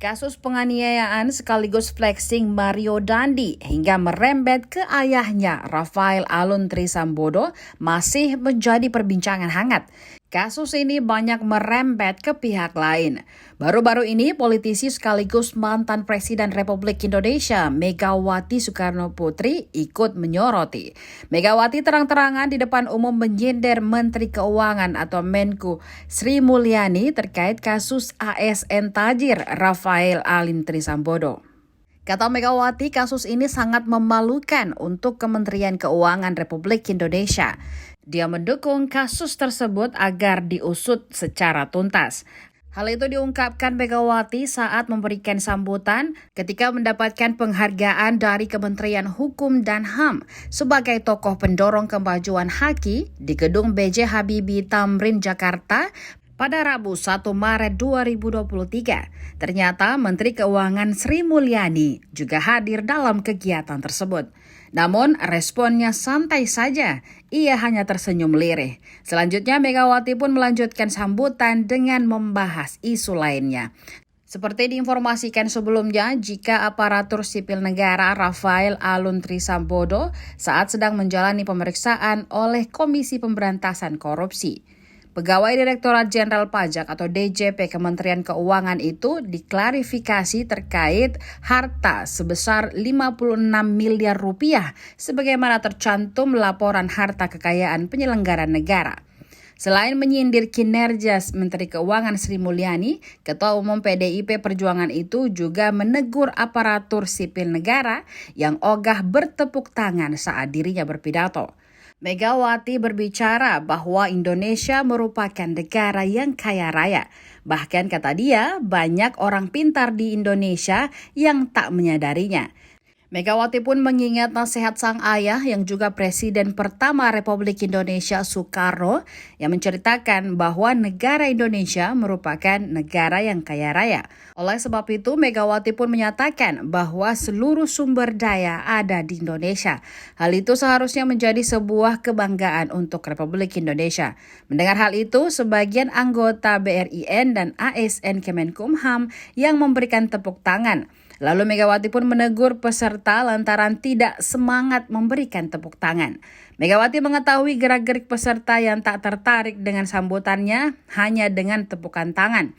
Kasus penganiayaan sekaligus flexing Mario Dandi hingga merembet ke ayahnya Rafael Alun Trisambodo masih menjadi perbincangan hangat. Kasus ini banyak merembet ke pihak lain. Baru-baru ini politisi sekaligus mantan Presiden Republik Indonesia Megawati Soekarno Putri ikut menyoroti. Megawati terang-terangan di depan umum menyindir Menteri Keuangan atau Menku Sri Mulyani terkait kasus ASN Tajir Rafael Alun Trisambodo. Kata Megawati, kasus ini sangat memalukan untuk Kementerian Keuangan Republik Indonesia. Dia mendukung kasus tersebut agar diusut secara tuntas. Hal itu diungkapkan Megawati saat memberikan sambutan ketika mendapatkan penghargaan dari Kementerian Hukum dan HAM sebagai tokoh pendorong kemajuan HAKI di Gedung B.J. Habibie Tamrin, Jakarta pada Rabu 1 Maret 2023. Ternyata Menteri Keuangan Sri Mulyani juga hadir dalam kegiatan tersebut. Namun responnya santai saja, ia hanya tersenyum lirih. Selanjutnya Megawati pun melanjutkan sambutan dengan membahas isu lainnya. Seperti diinformasikan sebelumnya, jika aparatur sipil negara Rafael Alun Trisambodo saat sedang menjalani pemeriksaan oleh Komisi Pemberantasan Korupsi. Pegawai Direktorat Jenderal Pajak atau DJP Kementerian Keuangan itu diklarifikasi terkait harta sebesar 56 miliar rupiah sebagaimana tercantum laporan harta kekayaan penyelenggara negara. Selain menyindir kinerja Menteri Keuangan Sri Mulyani, Ketua Umum PDIP Perjuangan itu juga menegur aparatur sipil negara yang ogah bertepuk tangan saat dirinya berpidato. Megawati berbicara bahwa Indonesia merupakan negara yang kaya raya. Bahkan kata dia, banyak orang pintar di Indonesia yang tak menyadarinya. Megawati pun mengingat nasihat sang ayah yang juga Presiden pertama Republik Indonesia Soekarno yang menceritakan bahwa negara Indonesia merupakan negara yang kaya raya. Oleh sebab itu Megawati pun menyatakan bahwa seluruh sumber daya ada di Indonesia. Hal itu seharusnya menjadi sebuah kebanggaan untuk Republik Indonesia. Mendengar hal itu, sebagian anggota BRIN dan ASN Kemenkumham yang memberikan tepuk tangan. Lalu Megawati pun menegur peserta lantaran tidak semangat memberikan tepuk tangan. Megawati mengetahui gerak-gerik peserta yang tak tertarik dengan sambutannya hanya dengan tepukan tangan.